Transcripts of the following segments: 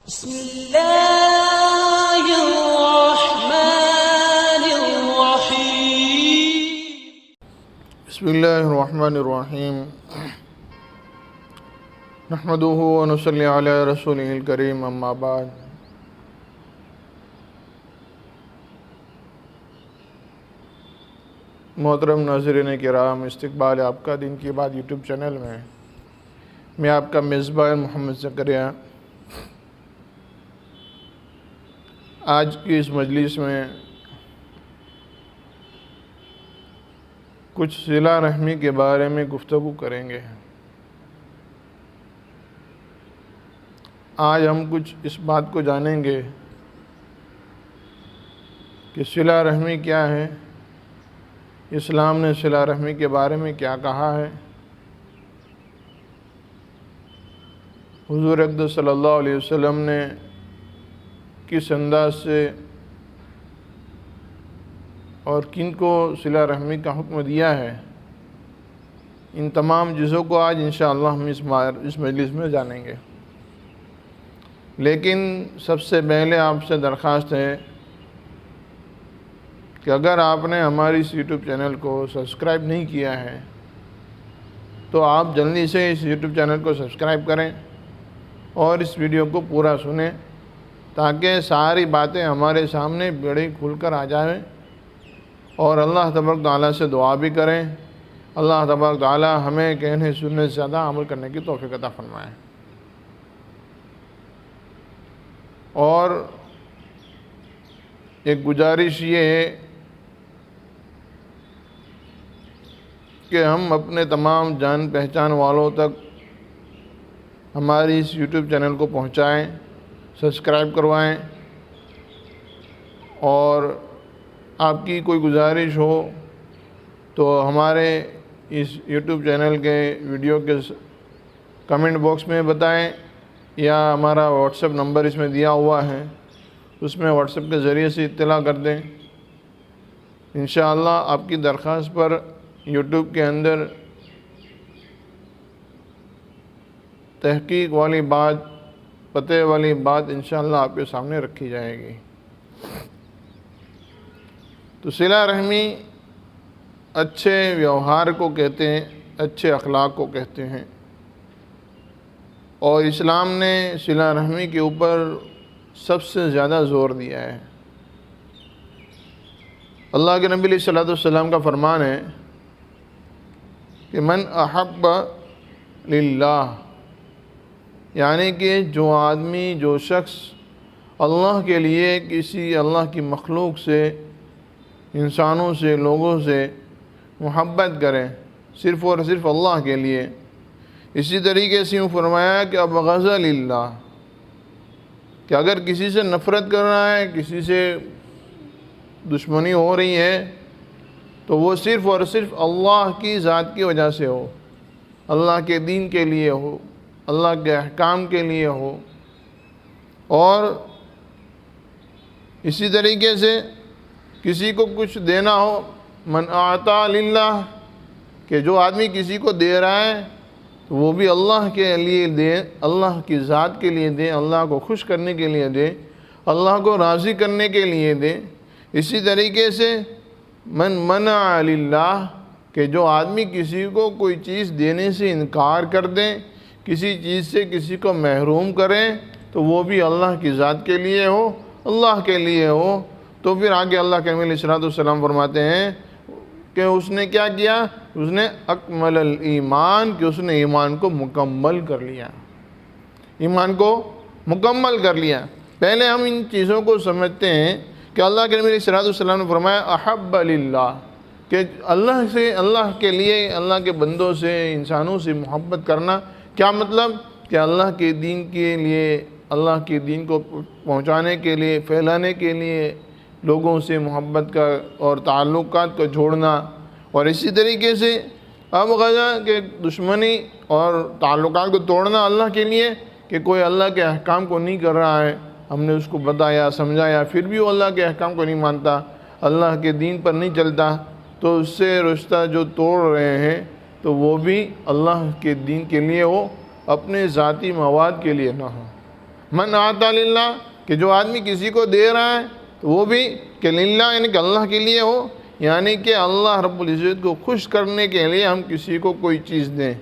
بسم اللہ الرحمن الرحیم بسم اللہ الرحمن الرحیم نحمدہ ونصلی علی رسولہ الکریم اما بعد محترم ناظرین کرام، استقبال آپ کا دین کی بات یوٹیوب چینل میں آپ کا میزبان محمد زکریا آج کی اس مجلس میں کچھ صلہ رحمی کے بارے میں گفتگو کریں گے۔ آج ہم کچھ اس بات کو جانیں گے کہ صلہ رحمی کیا ہے، اسلام نے صلہ رحمی کے بارے میں کیا کہا ہے، حضور اقدس صلی اللہ علیہ وسلم نے کس انداز سے اور کن کو صلہ رحمی کا حکم دیا ہے، ان تمام چیزوں کو آج انشاءاللہ ہم اس مجلس میں جانیں گے۔ لیکن سب سے پہلے آپ سے درخواست ہے کہ اگر آپ نے ہماری اس یوٹیوب چینل کو سبسکرائب نہیں کیا ہے تو آپ جلدی سے اس یوٹیوب چینل کو سبسکرائب کریں اور اس ویڈیو کو پورا سنیں تاکہ ساری باتیں ہمارے سامنے بڑی کھل کر آ جائیں، اور اللہ تبارک تعالیٰ سے دعا بھی کریں، اللہ تبارک تعالیٰ ہمیں کہنے سننے سے زیادہ عمل کرنے کی توفیق عطا فرمائے۔ اور ایک گزارش یہ ہے کہ ہم اپنے تمام جان پہچان والوں تک ہماری اس یوٹیوب چینل کو پہنچائیں، سبسکرائب کروائیں، اور آپ کی کوئی گزارش ہو تو ہمارے اس یوٹیوب چینل کے ویڈیو کے کمنٹ باکس میں بتائیں، یا ہمارا واٹس ایپ نمبر اس میں دیا ہوا ہے، اس میں واٹس ایپ کے ذریعے سے اطلاع کر دیں۔ انشاءاللہ آپ کی درخواست پر یوٹیوب کے اندر تحقیق والی بات، پتے والی بات انشاءاللہ آپ کے سامنے رکھی جائے گی۔ تو صلہ رحمی اچھے ویوہار کو کہتے ہیں، اچھے اخلاق کو کہتے ہیں، اور اسلام نے صلہ رحمی کے اوپر سب سے زیادہ زور دیا ہے۔ اللہ کے نبی علیہ الصلوۃ والسلام کا فرمان ہے کہ من احب للہ، یعنی کہ جو آدمی، جو شخص اللہ کے لیے کسی اللہ کی مخلوق سے، انسانوں سے، لوگوں سے محبت کرے، صرف اور صرف اللہ کے لیے، اسی طریقے سے یوں فرمایا کہ ابغض للہ، کہ اگر کسی سے نفرت کر رہا ہے، کسی سے دشمنی ہو رہی ہے تو وہ صرف اور صرف اللہ کی ذات کی وجہ سے ہو، اللہ کے دین کے لیے ہو، اللہ کے احکام کے لیے ہو۔ اور اسی طریقے سے کسی کو کچھ دینا ہو، من اعطا للہ، کہ جو آدمی کسی کو دے رہا ہے تو وہ بھی اللہ کے لیے دے، اللہ کی ذات کے لیے دے، اللہ کو خوش کرنے کے لیے دے، اللہ کو راضی کرنے کے لیے دے۔ اسی طریقے سے من منع للہ، کہ جو آدمی کسی کو کوئی چیز دینے سے انکار کر دیں، کسی چیز سے کسی کو محروم کریں، تو وہ بھی اللہ کی ذات کے لیے ہو، اللہ کے لیے ہو۔ تو پھر آگے اللہ کے نبی علیہ الصلوۃ والسلام فرماتے ہیں کہ اس نے کیا کیا، اس نے اکمل الایمان، کہ اس نے ایمان کو مکمل کر لیا، ایمان کو مکمل کر لیا۔ پہلے ہم ان چیزوں کو سمجھتے ہیں کہ اللہ کے نبی علیہ الصلوۃ والسلام نے فرمایا احب للہ، کہ اللہ سے، اللہ کے لیے، اللہ کے بندوں سے، انسانوں سے محبت کرنا۔ کیا مطلب؟ کہ اللہ کے دین کے لیے، اللہ کے دین کو پہنچانے کے لیے، پھیلانے کے لیے لوگوں سے محبت کا اور تعلقات کو جوڑنا۔ اور اسی طریقے سے ابغض، کہ دشمنی اور تعلقات کو توڑنا اللہ کے لیے، کہ کوئی اللہ کے احکام کو نہیں کر رہا ہے، ہم نے اس کو بتایا، سمجھایا، پھر بھی وہ اللہ کے احکام کو نہیں مانتا، اللہ کے دین پر نہیں چلتا، تو اس سے رشتہ جو توڑ رہے ہیں تو وہ بھی اللہ کے دین کے لیے ہو، اپنے ذاتی مواد کے لیے نہ ہو۔ من آتا للہ کہ جو آدمی کسی کو دے رہا ہے تو وہ بھی کہ للہ یعنی کہ اللہ کے لیے ہو، یعنی کہ اللہ رب العزت کو خوش کرنے کے لیے ہم کسی کو کوئی چیز دیں،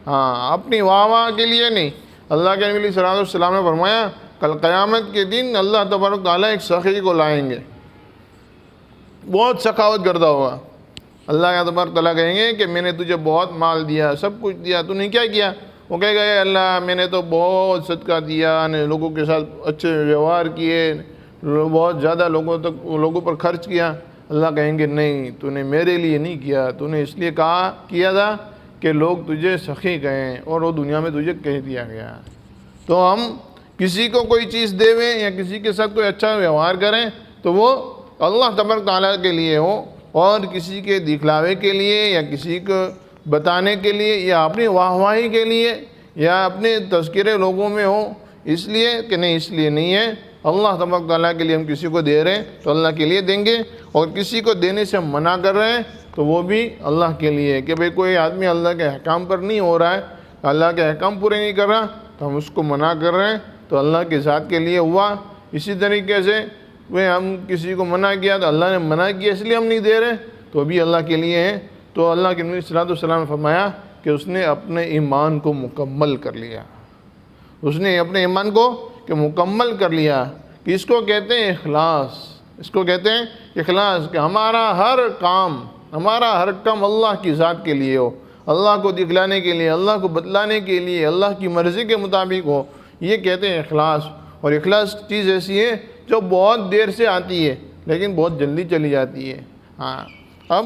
ہاں اپنی واہ کے لیے نہیں۔ اللہ کے نبی صلی اللہ علیہ وسلم نے فرمایا کل قیامت کے دن اللہ تبارک تعالیٰ ایک سخی کو لائیں گے، بہت سخاوت کرتا ہوگا۔ اللہ کا تبارک تعالیٰ کہیں گے کہ میں نے تجھے بہت مال دیا، سب کچھ دیا، تو نے کیا کیا؟ وہ کہے گا اے اللہ میں نے تو بہت صدقہ دیا، لوگوں کے ساتھ اچھے ویوہار کیے، بہت زیادہ لوگوں پر خرچ کیا۔ اللہ کہیں گے نہیں، تو نے میرے لیے نہیں کیا، تو نے اس لیے کیا تھا کہ لوگ تجھے سخی کہیں اور وہ دنیا میں تجھے کہہ دیا گیا۔ تو ہم کسی کو کوئی چیز دیں یا کسی کے ساتھ کوئی اچھا ویوہار کریں تو وہ اللہ تبارک تعالیٰ کے لیے ہو، اور کسی کے دکھلاوے کے لیے یا کسی کو بتانے کے لیے یا اپنی واہواہی کے لیے یا اپنے تذکرے لوگوں میں ہو، اس لیے کہ نہیں، اس لیے نہیں ہے۔ اللہ تبارک تعالیٰ کے لیے ہم کسی کو دے رہے ہیں تو اللہ کے لیے دیں گے، اور کسی کو دینے سے ہم منع کر رہے ہیں تو وہ بھی اللہ کے لیے، کہ بھئی کوئی آدمی اللہ کے احکام پر نہیں ہو رہا ہے، اللہ کے احکام پورے نہیں کر رہا تو ہم اس کو منع کر رہے ہیں، تو اللہ کے ذات کے لیے ہوا۔ اسی طریقے سے ہم کسی کو منع کیا تو اللہ نے منع کیا اس لیے ہم نہیں دے رہے تو بھی اللہ کے لیے ہیں۔ تو اللہ کے نبی صلی اللہ علیہ وسلم نے فرمایا کہ اس نے اپنے ایمان کو مکمل کر لیا، اس نے اپنے ایمان کو کہ مکمل کر لیا، کہ اس کو کہتے ہیں اخلاص، اس کو کہتے ہیں اخلاص، کہ ہمارا ہر کام اللہ کی ذات کے لیے ہو، اللہ کو دکھلانے کے لیے، اللہ کو بتلانے کے لیے، اللہ کی مرضی کے مطابق ہو، یہ کہتے ہیں اخلاص۔ اور اخلاص چیز ایسی ہے جو بہت دیر سے آتی ہے لیکن بہت جلدی چلی جاتی ہے۔ ہاں اب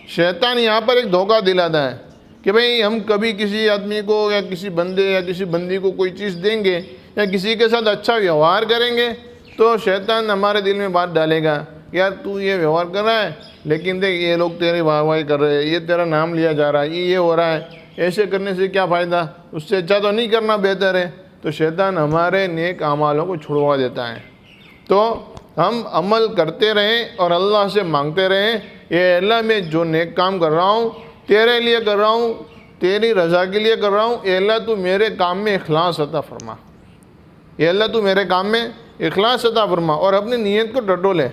شیطان یہاں پر ایک دھوکہ دلاتا ہے کہ بھئی ہم کبھی کسی آدمی کو یا کسی بندے یا کسی بندی کو کوئی چیز دیں گے یا کسی کے ساتھ اچھا ویوہار کریں گے تو شیطان ہمارے دل میں بات ڈالے گا کہ یار تو یہ ویوہار کر رہا ہے لیکن دیکھ یہ لوگ تیری واہ کر رہے ہیں، یہ تیرا نام لیا جا رہا ہے، یہ ہو رہا ہے، ایسے کرنے سے کیا فائدہ، اس سے اچھا تو نہیں کرنا بہتر ہے۔ تو شیطان ہمارے نیک اعمالوں کو چھڑوا دیتا ہے۔ تو ہم عمل کرتے رہیں اور اللہ سے مانگتے رہیں، اے اللہ میں جو نیک کام کر رہا ہوں تیرے لیے کر رہا ہوں، تیری رضا کے لیے کر رہا ہوں، اے اللہ تو میرے کام میں اخلاص عطا فرما، اے اللہ تو میرے کام میں اخلاص عطا فرما، اور اپنی نیت کو ڈٹو لے۔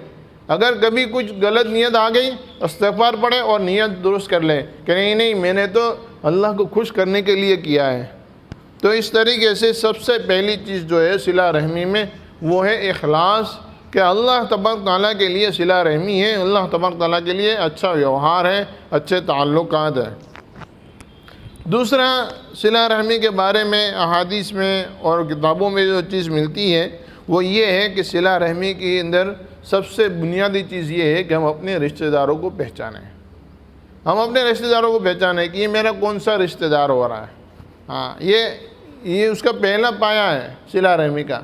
اگر کبھی کچھ غلط نیت آ گئی استغفار پڑھے اور نیت درست کر لے کہ نہیں میں نے تو اللہ کو خوش کرنے کے لیے کیا ہے۔ تو اس طریقے سے سب سے پہلی چیز جو ہے صلہ رحمی میں وہ ہے اخلاص، کہ اللہ تبارک تعالیٰ کے لیے صلہ رحمی ہے، اللہ تبارک تعالیٰ کے لیے اچھا ویوہار ہے، اچھے تعلقات ہیں۔ دوسرا صلہ رحمی کے بارے میں احادیث میں اور کتابوں میں جو چیز ملتی ہے وہ یہ ہے کہ صلہ رحمی کے اندر سب سے بنیادی چیز یہ ہے کہ ہم اپنے رشتہ داروں کو پہچانیں، ہم اپنے رشتہ داروں کو پہچانیں کہ یہ میرا کون سا رشتہ دار ہو رہا ہے۔ ہاں یہ اس کا پہلا پایا ہے صلہ رحمی کا،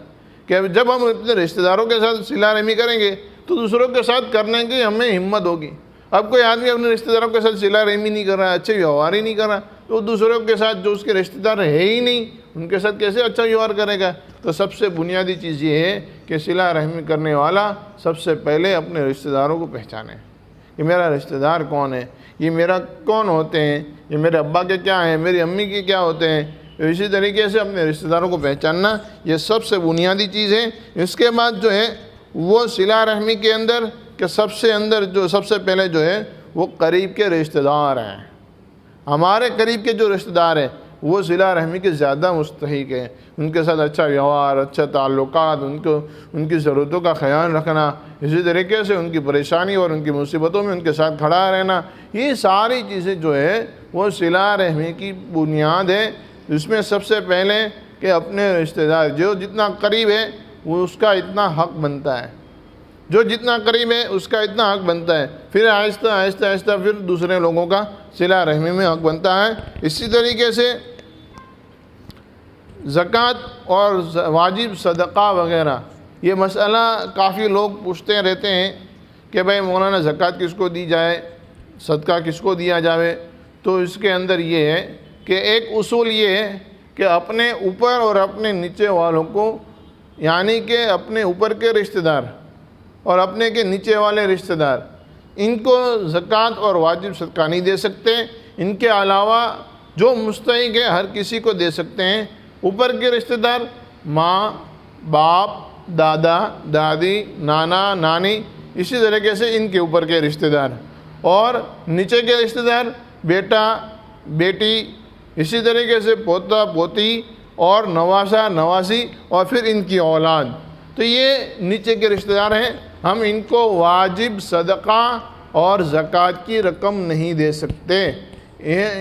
کہ جب ہم اپنے رشتہ داروں کے ساتھ صلہ رحمی کریں گے تو دوسروں کے ساتھ کرنے کی ہمیں ہمت ہوگی۔ اب کوئی آدمی اپنے رشتہ داروں کے ساتھ صلہ رحمی نہیں کر رہا ہے، اچھے ویوہار ہی نہیں کر رہا، تو دوسروں کے ساتھ جو اس کے رشتہ دار ہے ہی نہیں ان کے ساتھ کیسے اچھا ویوہار کرے گا؟ تو سب سے بنیادی چیز یہ ہے کہ صلہ رحمی کرنے والا سب سے پہلے اپنے رشتہ داروں کو پہچانے، کہ میرا رشتہ دار کون ہے، یہ میرا کون ہوتے ہیں، یہ میرے ابا کے کیا ہیں، میری امی کے کیا ہوتے ہیں۔ اسی طریقے سے اپنے رشتہ داروں کو پہچاننا یہ سب سے بنیادی چیز ہے۔ اس کے بعد جو ہے وہ صلہ رحمی کے اندر کہ سب سے پہلے جو ہے وہ قریب کے رشتہ دار ہیں، ہمارے قریب کے جو رشتہ دار ہیں وہ صلہ رحمی کے زیادہ مستحق ہیں، ان کے ساتھ اچھا ویوہار، اچھا تعلقات، ان کی ضرورتوں کا خیال رکھنا، اسی طریقے سے ان کی پریشانی اور ان کی مصیبتوں میں ان کے ساتھ کھڑا رہنا، یہ ساری چیزیں جو ہے وہ صلہ رحمی کی بنیاد ہے۔ اس میں سب سے پہلے کہ اپنے رشتہ دار جو جتنا قریب ہے وہ اس کا اتنا حق بنتا ہے، جو جتنا قریب ہے اس کا اتنا حق بنتا ہے، پھر آہستہ آہستہ پھر دوسرے لوگوں کا صلہ رحمی میں حق بنتا ہے۔ اسی طریقے سے زکوٰۃ اور واجب صدقہ وغیرہ یہ مسئلہ کافی لوگ پوچھتے رہتے ہیں کہ بھائی مولانا زکوٰۃ کس کو دی جائے، صدقہ کس کو دیا جائے۔ تو اس کے اندر یہ ہے کہ ایک اصول یہ ہے کہ اپنے اوپر اور اپنے نیچے والوں کو، یعنی کہ اپنے اوپر کے رشتہ دار اور اپنے کے نیچے والے رشتہ دار، ان کو زکوٰۃ اور واجب صدقہ نہیں دے سکتے۔ ان کے علاوہ جو مستحق ہے ہر کسی کو دے سکتے ہیں۔ اوپر کے رشتہ دار، ماں، باپ، دادا، دادی، نانا، نانی، اسی طریقے سے ان کے اوپر کے رشتہ دار، اور نیچے کے رشتہ دار بیٹا، بیٹی، اسی طریقے سے پوتا، پوتی اور نواسا، نواسی، اور پھر ان کی اولاد۔ تو یہ نیچے کے رشتہ دار ہیں، ہم ان کو واجب صدقہ اور زکوٰۃ کی رقم نہیں دے سکتے۔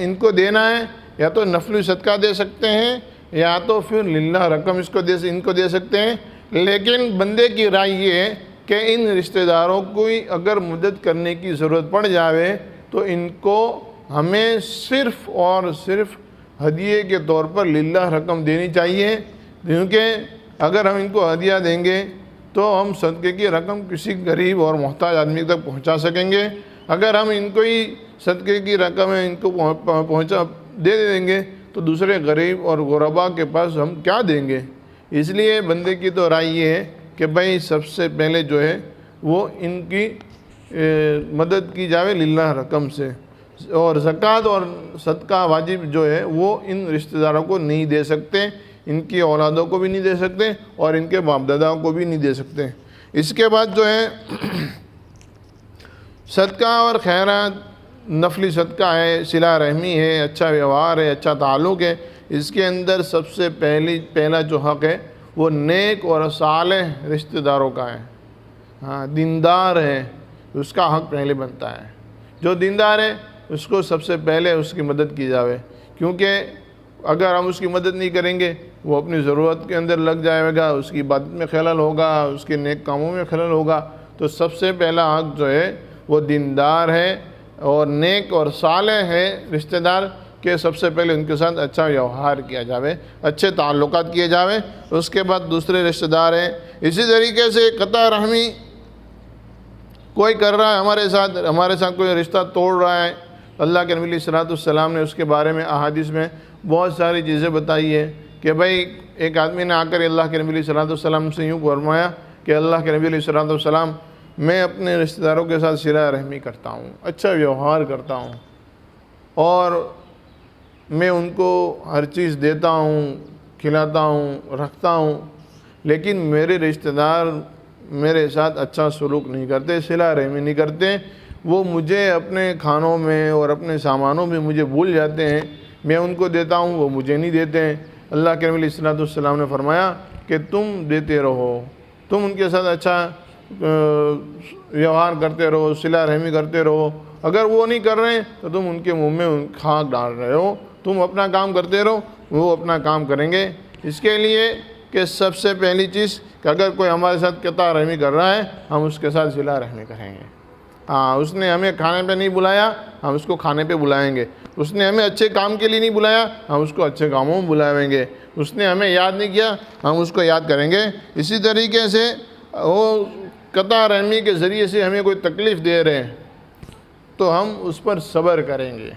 ان کو دینا ہے یا تو نفلی صدقہ دے سکتے ہیں یا تو پھر للہ رقم ان کو دے سکتے ہیں۔ لیکن بندے کی رائے یہ ہے کہ ان رشتہ داروں کو اگر مدد کرنے کی ضرورت پڑ جاوے تو ان کو ہمیں صرف اور صرف ہدیے کے طور پر للہ رقم دینی چاہیے، کیونکہ اگر ہم ان کو ہدیہ دیں گے تو ہم صدقے کی رقم کسی غریب اور محتاج آدمی تک پہنچا سکیں گے۔ اگر ہم ان کو ہی صدقے کی رقم ان کو دے دیں گے تو دوسرے غریب اور غربا کے پاس ہم کیا دیں گے؟ اس لیے بندے کی تو رائے یہ ہے کہ بھائی سب سے پہلے جو ہے وہ ان کی مدد کی جاوے للہ رقم سے، اور زکوٰۃ اور صدقہ واجب جو ہے وہ ان رشتہ داروں کو نہیں دے سکتے، ان کی اولادوں کو بھی نہیں دے سکتے اور ان کے باپ داداؤں کو بھی نہیں دے سکتے۔ اس کے بعد جو ہے صدقہ اور خیرات، نفلی صدقہ ہے، صلہ رحمی ہے، اچھا ویوہار ہے، اچھا تعلق ہے۔ اس کے اندر سب سے پہلا جو حق ہے وہ نیک اور صالح رشتہ داروں کا ہے۔ ہاں، دیندار ہے اس کا حق پہلے بنتا ہے۔ جو دیندار ہے اس کو سب سے پہلے اس کی مدد کی جاوے، کیونکہ اگر ہم اس کی مدد نہیں کریں گے وہ اپنی ضرورت کے اندر لگ جائے گا، اس کی عبادت میں خلل ہوگا، اس کے نیک کاموں میں خلل ہوگا۔ تو سب سے پہلا حق جو ہے وہ دیندار ہے اور نیک اور صالح ہے رشتہ دار، کہ سب سے پہلے ان کے ساتھ اچھا ویوہار کیا جاوے، اچھے تعلقات کیے جاوے۔ اس کے بعد دوسرے رشتہ دار ہیں۔ اسی طریقے سے قطع رحمی کوئی کر رہا ہے ہمارے ساتھ کوئی رشتہ توڑ رہا ہے، اللہ کے نبی علیہ الصلوۃ والسلام نے اس کے بارے میں احادیث میں بہت ساری چیزیں بتائی ہے کہ بھائی ایک آدمی نے آ کر اللہ کے نبی علیہ الصلوۃ والسلام سے یوں فرمایا کہ اللہ کے نبی علیہ الصلوۃ والسلام، میں اپنے رشتہ داروں کے ساتھ صلہ رحمی کرتا ہوں، اچھا ویوہار کرتا ہوں، اور میں ان کو ہر چیز دیتا ہوں، کھلاتا ہوں، رکھتا ہوں، لیکن میرے رشتہ دار میرے ساتھ اچھا سلوک نہیں کرتے، صلہ رحمی نہیں کرتے، وہ مجھے اپنے کھانوں میں اور اپنے سامانوں میں مجھے بھول جاتے ہیں، میں ان کو دیتا ہوں وہ مجھے نہیں دیتے ہیں۔ اللہ کے نبی علیہ الصلوۃ والسلام نے فرمایا کہ تم دیتے رہو، تم ان کے ساتھ اچھا ویوہار کرتے رہو، صلہ رحمی کرتے رہو۔ اگر وہ نہیں کر رہے ہیں تو تم ان کے منہ میں خاک ڈال رہے ہو، تم اپنا کام کرتے رہو، وہ اپنا کام کریں گے۔ اس کے لیے کہ سب سے پہلی چیز کہ اگر کوئی ہمارے ساتھ قطع رحمی کر رہا ہے ہم اس کے ساتھ صلہ رحمی کریں گے۔ ہاں، اس نے ہمیں کھانے پہ نہیں بلایا ہم اس کو کھانے پہ بلائیں گے، اس نے ہمیں اچھے کام کے لیے نہیں بلایا ہم اس کو اچھے کاموں میں بلائیں گے، اس نے ہمیں یاد نہیں کیا ہم اس کو یاد کریں گے۔ اسی طریقے سے وہ قطع رحمی کے ذریعے سے ہمیں کوئی تکلیف دے رہے ہیں تو ہم اس پر صبر کریں گے،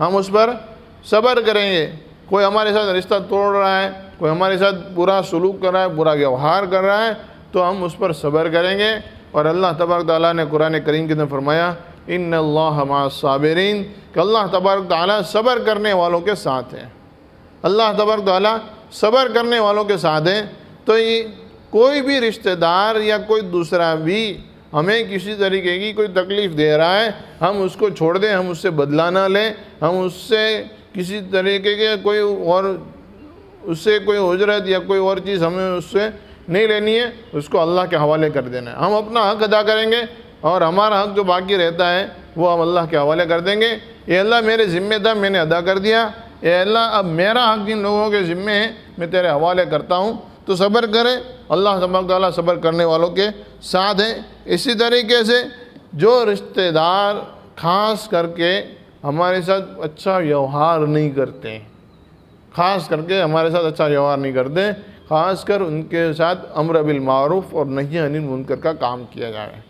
ہم اس پر صبر کریں گے۔ کوئی ہمارے ساتھ رشتہ توڑ رہا ہے، کوئی ہمارے ساتھ برا سلوک کر رہا ہے، برا ویوہار کر رہا ہے تو ہم اس پر صبر کریں گے۔ اور اللہ تبارک تعالیٰ نے قرآن کریم کے اندر فرمایا ان اللہ مع الصابرین، کہ اللہ تبارک تعالیٰ صبر کرنے والوں کے ساتھ ہے۔ اللہ تبارک تعالیٰ صبر کرنے والوں کے ساتھ ہے۔ تو یہ کوئی بھی رشتہ دار یا کوئی دوسرا بھی ہمیں کسی طریقے کی کوئی تکلیف دے رہا ہے ہم اس کو چھوڑ دیں، ہم اس سے بدلہ نہ لیں، ہم اس سے کسی طریقے کے کوئی اور اس سے کوئی اجرت یا کوئی اور چیز ہمیں اس سے نہیں لینی ہے، اس کو اللہ کے حوالے کر دینا ہے۔ ہم اپنا حق ادا کریں گے اور ہمارا حق جو باقی رہتا ہے وہ ہم اللہ کے حوالے کر دیں گے۔ اے اللہ میرے ذمہ تھا میں نے ادا کر دیا، اے اللہ اب میرا حق جن لوگوں کے ذمہ ہے میں تیرے حوالے کرتا ہوں، تو صبر کرے۔ اللہ تبارک تعالیٰ صبر کرنے والوں کے ساتھ ہیں۔ اسی طریقے سے جو رشتہ دار خاص کر کے ہمارے ساتھ اچھا ویوہار نہیں کرتے، خاص کر کے ہمارے ساتھ اچھا ویوہار نہیں کرتے، خاص کر ان کے ساتھ امر بالمعروف اور نہی عن المنکر کا کام کیا جائے۔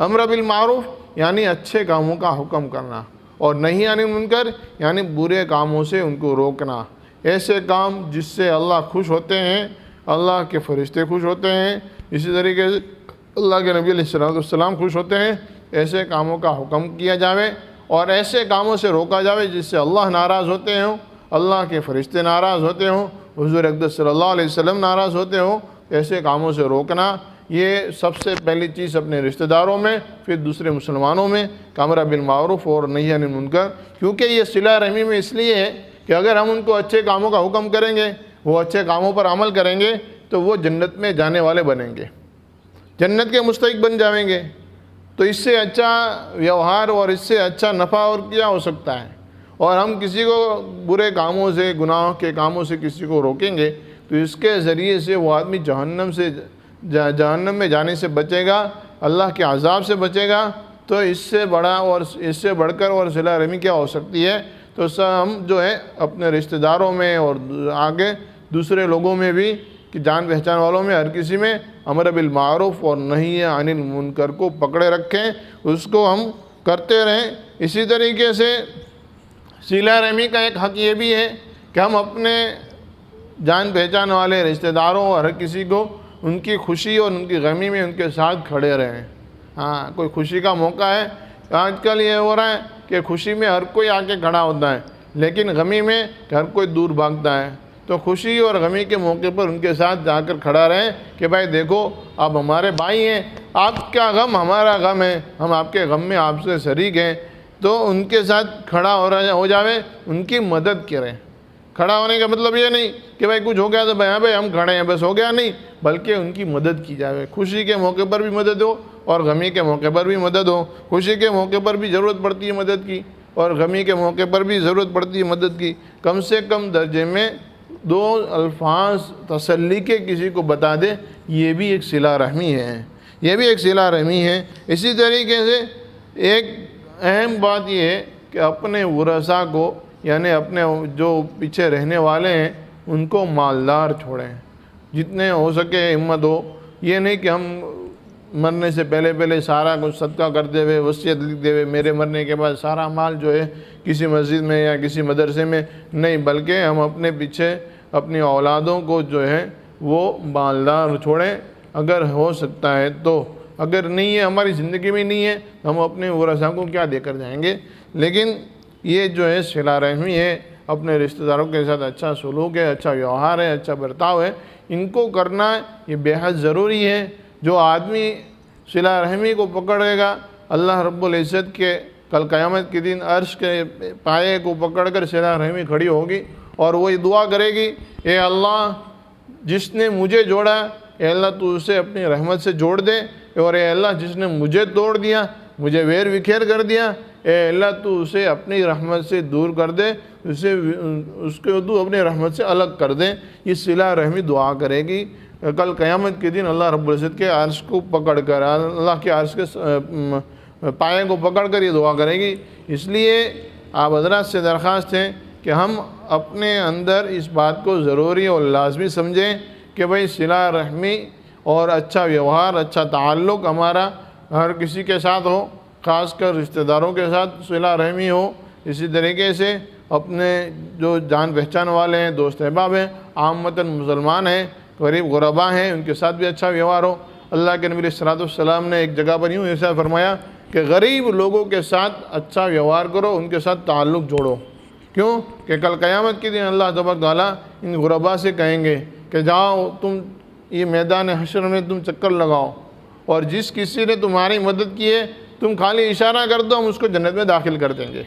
امر بالمعروف یعنی اچھے کاموں کا حکم کرنا، اور نہی عن المنکر یعنی برے کاموں سے ان کو روکنا۔ ایسے کام جس سے اللہ خوش ہوتے ہیں، اللہ کے فرشتے خوش ہوتے ہیں، اسی طریقے سے اللہ کے نبی علیہ السلام خوش ہوتے ہیں، ایسے کاموں کا حکم کیا جاوے اور ایسے کاموں سے روکا جاوے جس سے اللہ ناراض ہوتے ہوں، اللہ کے فرشتے ناراض ہوتے ہوں، حضور اقدس صلی اللہ علیہ وسلم ناراض ہوتے ہو ایسے کاموں سے روکنا، یہ سب سے پہلی چیز اپنے رشتہ داروں میں، پھر دوسرے مسلمانوں میں امر بالمعروف اور نہی عن المنکر، کیونکہ یہ صلہ رحمی میں اس لیے ہے کہ اگر ہم ان کو اچھے کاموں کا حکم کریں گے، وہ اچھے کاموں پر عمل کریں گے تو وہ جنت میں جانے والے بنیں گے، جنت کے مستحق بن جائیں گے۔ تو اس سے اچھا ویوہار اور اس سے اچھا نفع اور کیا ہو سکتا ہے؟ اور ہم کسی کو برے کاموں سے، گناہ کے کاموں سے کسی کو روکیں گے تو اس کے ذریعے سے وہ آدمی جہنم میں جانے سے بچے گا، اللہ کے عذاب سے بچے گا۔ تو اس سے بڑا اور اس سے بڑھ کر اور صلہ رحمی کیا ہو سکتی ہے؟ تو ہم جو ہے اپنے رشتہ داروں میں اور آگے دوسرے لوگوں میں بھی، کہ جان پہچان والوں میں، ہر کسی میں امر بالمعروف اور نہی عن المنکر کو پکڑے رکھیں، اس کو ہم کرتے رہیں۔ اسی طریقے سے صلہ رحمی کا ایک حق یہ بھی ہے کہ ہم اپنے جان پہچان والے رشتہ داروں اور ہر کسی کو ان کی خوشی اور ان کی غمی میں ان کے ساتھ کھڑے رہیں۔ ہاں، کوئی خوشی کا موقع ہے، آج کل یہ ہو رہا ہے کہ خوشی میں ہر کوئی آ کے کھڑا ہوتا ہے، لیکن غمی میں ہر کوئی دور بھاگتا ہے۔ تو خوشی اور غمی کے موقع پر ان کے ساتھ جا کر کھڑا رہیں کہ بھائی دیکھو آپ ہمارے بھائی ہیں، آپ کا غم ہمارا غم ہے، ہم آپ کے غم میں آپ سے شریک ہیں۔ تو ان کے ساتھ کھڑا ہو جاوے، ان کی مدد کریں۔ کھڑا ہونے کا مطلب یہ نہیں کہ بھائی کچھ ہو گیا تو بھائی ہم کھڑے ہیں بس ہو گیا، نہیں، بلکہ ان کی مدد کی جاوے۔ خوشی کے موقع پر بھی مدد ہو اور غمی کے موقع پر بھی مدد ہو۔ خوشی کے موقع پر بھی ضرورت پڑتی ہے مدد کی، اور غمی کے موقع پر بھی ضرورت پڑتی ہے مدد کی۔ کم سے کم درجے میں 2 الفاظ تسلی کے کسی کو بتا دے، یہ بھی ایک صلہ رحمی ہے، یہ بھی ایک صلہ رحمی ہے۔ اسی طریقے سے ایک اہم بات یہ ہے کہ اپنے ورثاء کو، یعنی اپنے جو پیچھے رہنے والے ہیں، ان کو مالدار چھوڑیں، جتنے ہو سکے ہمت ہو۔ یہ نہیں کہ ہم مرنے سے پہلے سارا کچھ صدقہ کرتے ہوئے وصیت لکھ دے ہوئے میرے مرنے کے بعد سارا مال جو ہے کسی مسجد میں یا کسی مدرسے میں، نہیں، بلکہ ہم اپنے پیچھے اپنی اولادوں کو جو ہے وہ مالدار چھوڑیں اگر ہو سکتا ہے تو۔ اگر نہیں ہے، ہماری زندگی میں نہیں ہے، ہم اپنے ورثاء کو کیا دے کر جائیں گے؟ لیکن یہ جو ہے صلہ رحمی ہے، اپنے رشتہ داروں کے ساتھ اچھا سلوک ہے، اچھا ویوہار ہے، اچھا برتاؤ ہے، ان کو کرنا یہ بے حد ضروری ہے۔ جو آدمی صلہ رحمی کو پکڑے گا، اللہ رب العزت کے کل قیامت کے دن عرش کے پائے کو پکڑ کر صلہ رحمی کھڑی ہوگی اور وہ یہ دعا کرے گی، اے اللہ جس نے مجھے جوڑا، اے اللہ تو اسے اپنی رحمت سے جوڑ دے، اور اے اللہ جس نے مجھے توڑ دیا، مجھے ویر وکھیر کر دیا، اے اللہ تو اسے اپنی رحمت سے دور کر دے، اس کو تو اپنی رحمت سے الگ کر دے۔ یہ صلہ رحمی دعا کرے گی کل قیامت کے دن اللہ رب العزت کے عرش کو پکڑ کر، اللہ کے عرش کے پائے کو پکڑ کر یہ دعا کرے گی۔ اس لیے آپ حضرات سے درخواست ہے کہ ہم اپنے اندر اس بات کو ضروری اور لازمی سمجھیں کہ بھئی صلہ رحمی اور اچھا ویوہار، اچھا تعلق ہمارا ہر کسی کے ساتھ ہو، خاص کر رشتہ داروں کے ساتھ صلہ رحمی ہو۔ اسی طریقے سے اپنے جو جان پہچان والے ہیں، دوست احباب ہیں، عامتاً مسلمان ہیں، غریب غربا ہیں، ان کے ساتھ بھی اچھا ویوہار ہو۔ اللہ کے نبی صلی اللہ علیہ وسلم نے ایک جگہ پر یوں ایسا فرمایا کہ غریب لوگوں کے ساتھ اچھا ویوہار کرو، ان کے ساتھ تعلق جوڑو۔ کیوں کہ کل قیامت کے دن اللہ تبارک و تعالیٰ ان غربا سے کہیں گے کہ جاؤ تم یہ میدان حشر میں تم چکر لگاؤ، اور جس کسی نے تمہاری مدد کی ہے تم خالی اشارہ کر دو، ہم اس کو جنت میں داخل کر دیں گے۔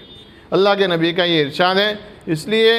اللہ کے نبی کا یہ ارشاد ہے۔ اس لیے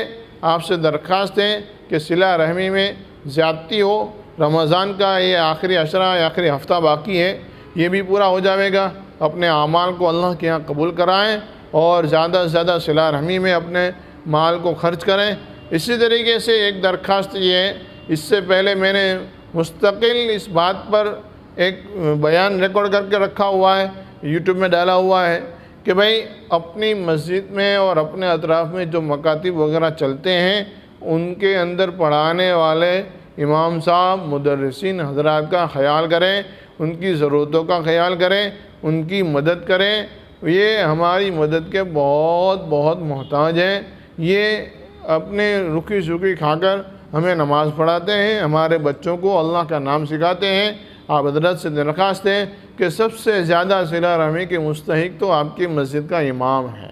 آپ سے درخواست ہے کہ صلہ رحمی میں زیادتی ہو۔ رمضان کا یہ آخری عشرہ، آخری ہفتہ باقی ہے، یہ بھی پورا ہو جائے گا۔ اپنے اعمال کو اللہ کے ہاں قبول کرائیں اور زیادہ سے زیادہ صلہ رحمی میں اپنے مال کو خرچ کریں۔ اسی طریقے سے ایک درخواست یہ ہے، اس سے پہلے میں نے مستقل اس بات پر ایک بیان ریکارڈ کر کے رکھا ہوا ہے، یوٹیوب میں ڈالا ہوا ہے کہ بھئی اپنی مسجد میں اور اپنے اطراف میں جو مکاتب وغیرہ چلتے ہیں، ان کے اندر پڑھانے والے امام صاحب، مدرسین حضرات کا خیال کریں، ان کی ضرورتوں کا خیال کریں، ان کی مدد کریں۔ یہ ہماری مدد کے بہت بہت محتاج ہیں۔ یہ اپنے رکھی سکھی کھا کر ہمیں نماز پڑھاتے ہیں، ہمارے بچوں کو اللہ کا نام سکھاتے ہیں۔ آپ حضرت سے درخواست ہے کہ سب سے زیادہ صلہ رحمی کے مستحق تو آپ کی مسجد کا امام ہے،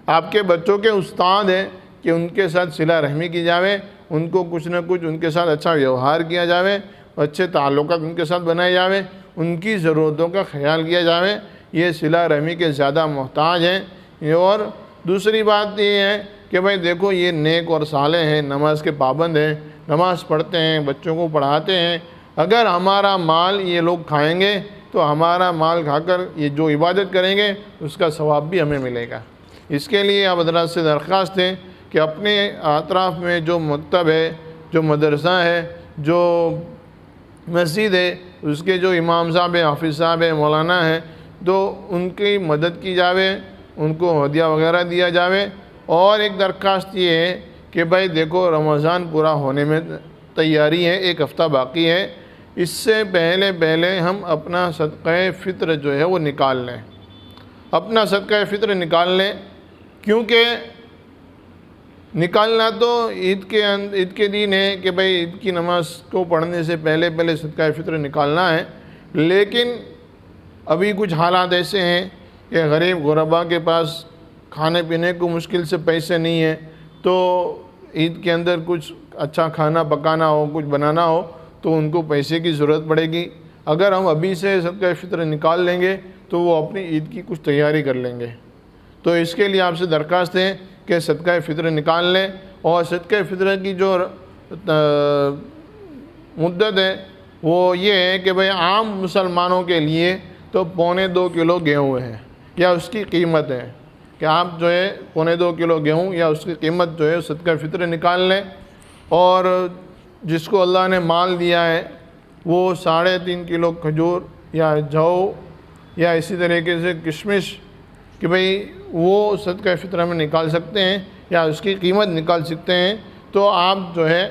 آپ کے بچوں کے استاد ہیں کہ ان کے ساتھ صلہ رحمی کی جاوے۔ ان کو کچھ نہ کچھ ان کے ساتھ اچھا ویوہار کیا جاوے، اچھے تعلقات ان کے ساتھ بنائے جاوے، ان کی ضرورتوں کا خیال کیا جاوے۔ یہ صلہ رحمی کے زیادہ محتاج ہیں۔ اور دوسری بات یہ ہے کہ بھائی دیکھو یہ نیک اور صالح ہیں، نماز کے پابند ہیں، نماز پڑھتے ہیں، بچوں کو پڑھاتے ہیں۔ اگر ہمارا مال یہ لوگ کھائیں گے تو ہمارا مال کھا کر یہ جو عبادت کریں گے اس کا ثواب بھی ہمیں ملے گا۔ اس کے لیے آپ حضرات سے درخواست ہے کہ اپنے اطراف میں جو مکتب ہے، جو مدرسہ ہے، جو مسجد ہے، اس کے جو امام صاحب ہیں، حافظ صاحب ہیں، مولانا ہیں، تو ان کی مدد کی جاوے، ان کو ہدیہ وغیرہ دیا جاوے۔ اور ایک درخواست یہ ہے کہ بھائی دیکھو رمضان پورا ہونے میں تیاری ہے، ایک ہفتہ باقی ہے، اس سے پہلے ہم اپنا صدقہ فطر جو ہے وہ نکال لیں، اپنا صدقہ فطر نکال لیں، کیونکہ نکالنا تو عید کے دن ہے کہ بھائی عید کی نماز کو پڑھنے سے پہلے صدقہ فطر نکالنا ہے، لیکن ابھی کچھ حالات ایسے ہیں کہ غریب غربا کے پاس کھانے پینے کو مشکل سے پیسے نہیں ہیں، تو عید کے اندر کچھ اچھا کھانا پکانا ہو، کچھ بنانا ہو تو ان کو پیسے کی ضرورت پڑے گی۔ اگر ہم ابھی سے صدقہ فطر نکال لیں گے تو وہ اپنی عید کی کچھ تیاری کر لیں گے۔ تو اس کے لیے آپ سے درخواست ہے کہ صدقہ فطر نکال لیں، اور صدقہ فطر کی جو مدت ہے وہ یہ ہے کہ بھئی عام مسلمانوں کے لیے تو 1.25 کلو گیہوں ہے یا اس کی قیمت ہے، کہ آپ جو ہے 1.25 کلو گیہوں یا اس کی قیمت جو ہے صدقہ فطر نکال لیں۔ اور جس کو اللہ نے مال دیا ہے وہ 3.5 کلو کھجور یا جو یا اسی طریقے سے کشمش، کہ بھئی وہ صدقہ فطر میں نکال سکتے ہیں یا اس کی قیمت نکال سکتے ہیں۔ تو آپ جو ہے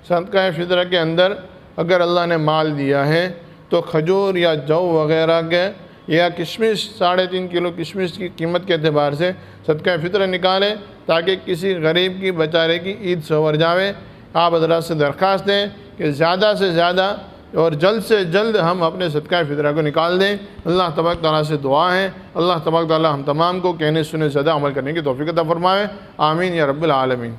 صدقہ فطر کے اندر اگر اللہ نے مال دیا ہے تو کھجور یا جو وغیرہ کے یا کشمش 3.5 کلو کشمش کی قیمت کے اعتبار سے صدقہ فطر نکالیں، تاکہ کسی غریب کی بیچارے کی عید سنور جاوے۔ آپ حضرات سے درخواست ہے کہ زیادہ سے زیادہ اور جلد سے جلد ہم اپنے صدقہ فطرہ کو نکال دیں۔ اللہ تبارک تعالیٰ سے دعا ہے، اللہ تبارک تعالیٰ ہم تمام کو کہنے سنے زیادہ عمل کرنے کی توفیق عطا فرمائے۔ آمین یا رب العالمین۔